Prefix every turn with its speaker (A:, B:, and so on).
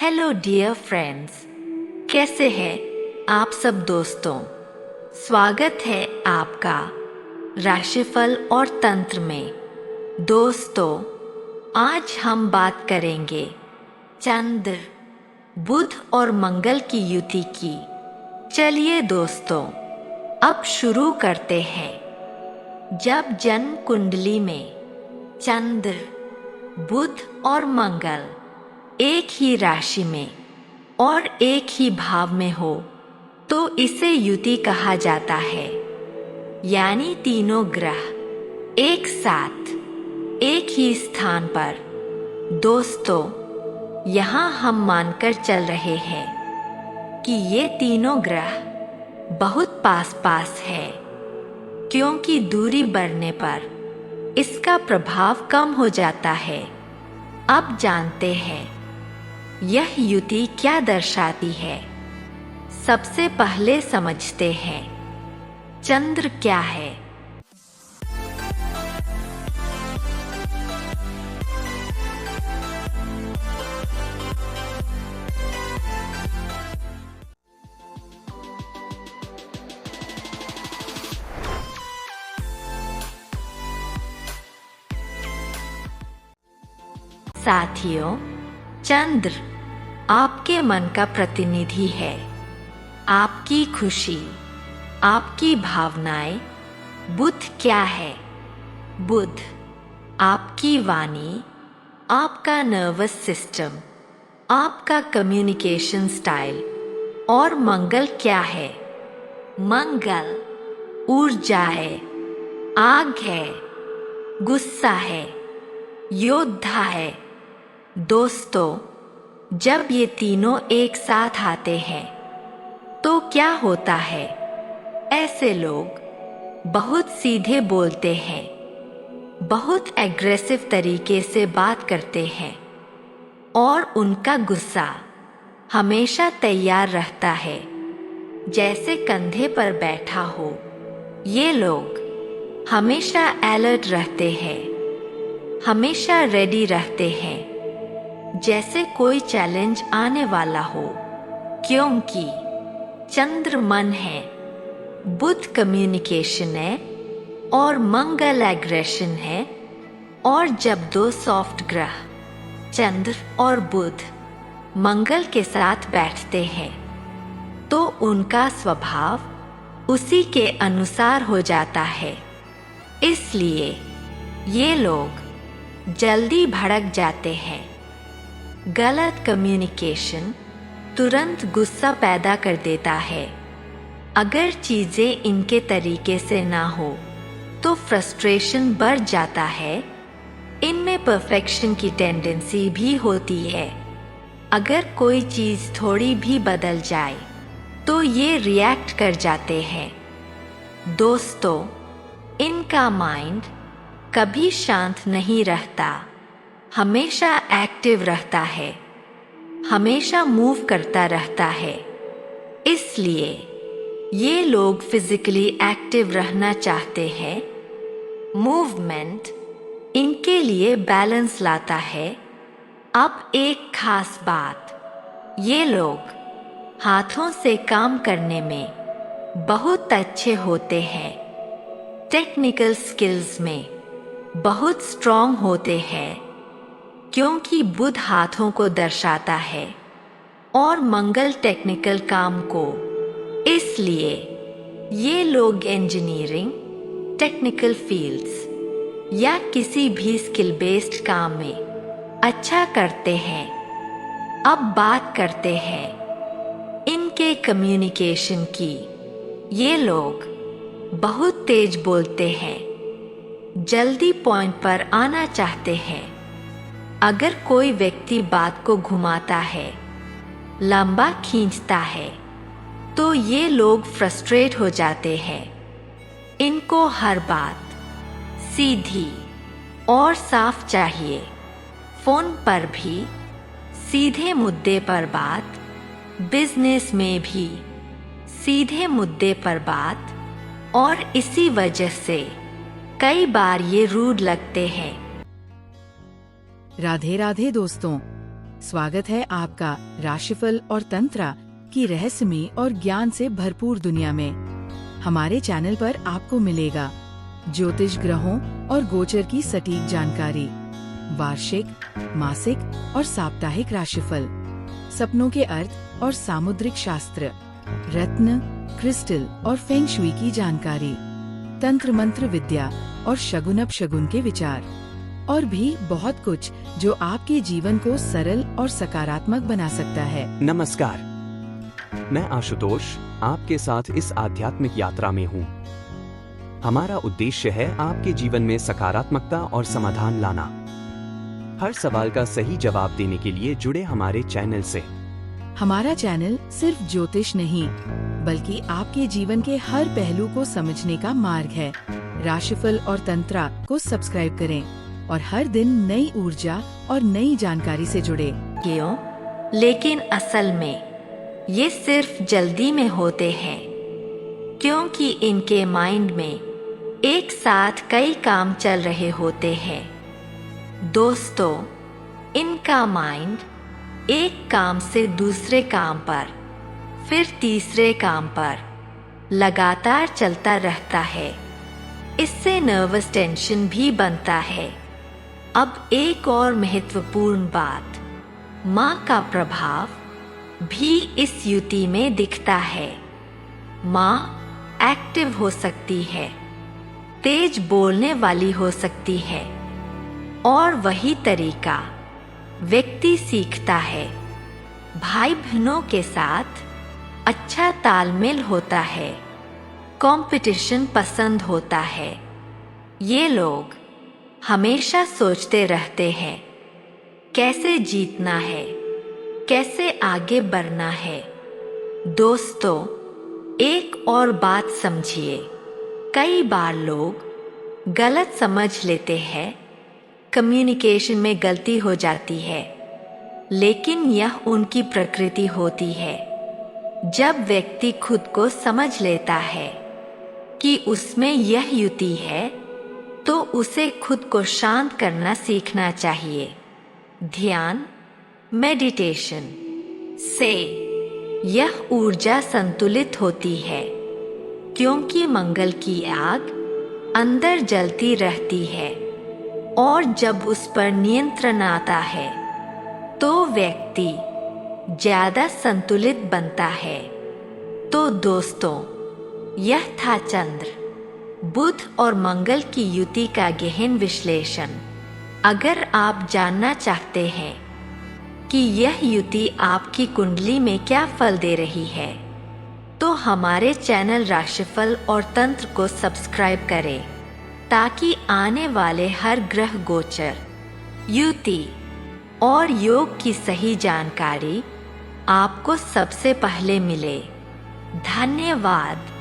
A: Hello dear friends, कैसे हैं आप सब दोस्तों। स्वागत है आपका राशिफल और तंत्र में। दोस्तों, आज हम बात करेंगे चंद्र, बुध और मंगल की युति की। चलिए दोस्तों, अब शुरू करते हैं। जब जन्म कुंडली में चंद्र, बुध और मंगल एक ही राशि में और एक ही भाव में हो तो इसे युति कहा जाता है। यानी तीनों ग्रह एक साथ एक ही स्थान पर। दोस्तों, यहाँ हम मानकर चल रहे हैं कि ये तीनों ग्रह बहुत पास पास है, क्योंकि दूरी बढ़ने पर इसका प्रभाव कम हो जाता है। अब जानते हैं यह युति क्या दर्शाती है। सबसे पहले समझते हैं चंद्र क्या है। साथियों, चंद्र आपके मन का प्रतिनिधि है। आपकी खुशी, आपकी भावनाएं। बुध क्या है? बुध आपकी वाणी, आपका नर्वस सिस्टम, आपका कम्युनिकेशन स्टाइल। और मंगल क्या है? मंगल ऊर्जा है, आग है, गुस्सा है, योद्धा है। दोस्तों, जब ये तीनों एक साथ आते हैं तो क्या होता है? ऐसे लोग बहुत सीधे बोलते हैं, बहुत एग्रेसिव तरीके से बात करते हैं और उनका गुस्सा हमेशा तैयार रहता है, जैसे कंधे पर बैठा हो। ये लोग हमेशा अलर्ट रहते हैं, हमेशा रेडी रहते हैं, जैसे कोई चैलेंज आने वाला हो। क्योंकि चंद्र मन है, बुध कम्युनिकेशन है और मंगल एग्रेशन है। और जब दो सॉफ्ट ग्रह चंद्र और बुध मंगल के साथ बैठते हैं तो उनका स्वभाव उसी के अनुसार हो जाता है। इसलिए ये लोग जल्दी भड़क जाते हैं। गलत कम्युनिकेशन तुरंत गुस्सा पैदा कर देता है। अगर चीजें इनके तरीके से ना हो तो फ्रस्ट्रेशन बढ़ जाता है। इनमें परफेक्शन की टेंडेंसी भी होती है। अगर कोई चीज थोड़ी भी बदल जाए तो ये रिएक्ट कर जाते हैं। दोस्तों, इनका माइंड कभी शांत नहीं रहता, हमेशा एक्टिव रहता है, हमेशा मूव करता रहता है। इसलिए ये लोग फिजिकली एक्टिव रहना चाहते हैं। मूवमेंट इनके लिए बैलेंस लाता है। अब एक खास बात, ये लोग हाथों से काम करने में बहुत अच्छे होते हैं। टेक्निकल स्किल्स में बहुत स्ट्रॉन्ग होते हैं, क्योंकि बुध हाथों को दर्शाता है और मंगल टेक्निकल काम को। इसलिए ये लोग इंजीनियरिंग, टेक्निकल फील्ड्स या किसी भी स्किल बेस्ड काम में अच्छा करते हैं। अब बात करते हैं इनके कम्युनिकेशन की। ये लोग बहुत तेज बोलते हैं, जल्दी पॉइंट पर आना चाहते हैं। अगर कोई व्यक्ति बात को घुमाता है, लंबा खींचता है, तो ये लोग फ्रस्ट्रेट हो जाते हैं। इनको हर बात सीधी और साफ चाहिए। फोन पर भी सीधे मुद्दे पर बात, बिजनेस में भी सीधे मुद्दे पर बात। और इसी वजह से कई बार ये रूड लगते हैं।
B: राधे राधे दोस्तों, स्वागत है आपका राशिफल और तंत्र की रहस्यमय और ज्ञान से भरपूर दुनिया में। हमारे चैनल पर आपको मिलेगा ज्योतिष ग्रहों और गोचर की सटीक जानकारी, वार्षिक, मासिक और साप्ताहिक राशिफल, सपनों के अर्थ और सामुद्रिक शास्त्र, रत्न, क्रिस्टल और फेंग शुई की जानकारी, तंत्र मंत्र विद्या और शगुन अपशगुन के विचार, और भी बहुत कुछ जो आपके जीवन को सरल और सकारात्मक बना सकता है।
C: नमस्कार, मैं आशुतोष आपके साथ इस आध्यात्मिक यात्रा में हूँ। हमारा उद्देश्य है आपके जीवन में सकारात्मकता और समाधान लाना। हर सवाल का सही जवाब देने के लिए जुड़े हमारे चैनल से।
B: हमारा चैनल सिर्फ ज्योतिष नहीं, बल्कि आपके जीवन के हर पहलू को समझने का मार्ग है। राशिफल और तंत्र को सब्सक्राइब करें और हर दिन नई ऊर्जा और नई जानकारी से जुड़े।
A: क्यों? लेकिन असल में ये सिर्फ जल्दी में होते हैं, क्योंकि इनके माइंड में एक साथ कई काम चल रहे होते हैं। दोस्तों, इनका माइंड एक काम से दूसरे काम पर, फिर तीसरे काम पर लगातार चलता रहता है। इससे नर्वस टेंशन भी बनता है। अब एक और महत्वपूर्ण बात, माँ का प्रभाव भी इस युति में दिखता है। माँ एक्टिव हो सकती है, तेज बोलने वाली हो सकती है, और वही तरीका व्यक्ति सीखता है। भाई बहनों के साथ अच्छा तालमेल होता है, कंपटीशन पसंद होता है। ये लोग हमेशा सोचते रहते हैं कैसे जीतना है, कैसे आगे बढ़ना है। दोस्तों, एक और बात समझिए, कई बार लोग गलत समझ लेते हैं, कम्युनिकेशन में गलती हो जाती है, लेकिन यह उनकी प्रकृति होती है। जब व्यक्ति खुद को समझ लेता है कि उसमें यह युति है, तो उसे खुद को शांत करना सीखना चाहिए। ध्यान, मेडिटेशन से यह ऊर्जा संतुलित होती है, क्योंकि मंगल की आग अंदर जलती रहती है, और जब उस पर नियंत्रण आता है तो व्यक्ति ज्यादा संतुलित बनता है। तो दोस्तों, यह था चंद्र, बुध और मंगल की युति का गहन विश्लेषण। अगर आप जानना चाहते हैं कि यह युति आपकी कुंडली में क्या फल दे रही है, तो हमारे चैनल राशिफल और तंत्र को सब्सक्राइब करें, ताकि आने वाले हर ग्रह गोचर, युति और योग की सही जानकारी आपको सबसे पहले मिले। धन्यवाद।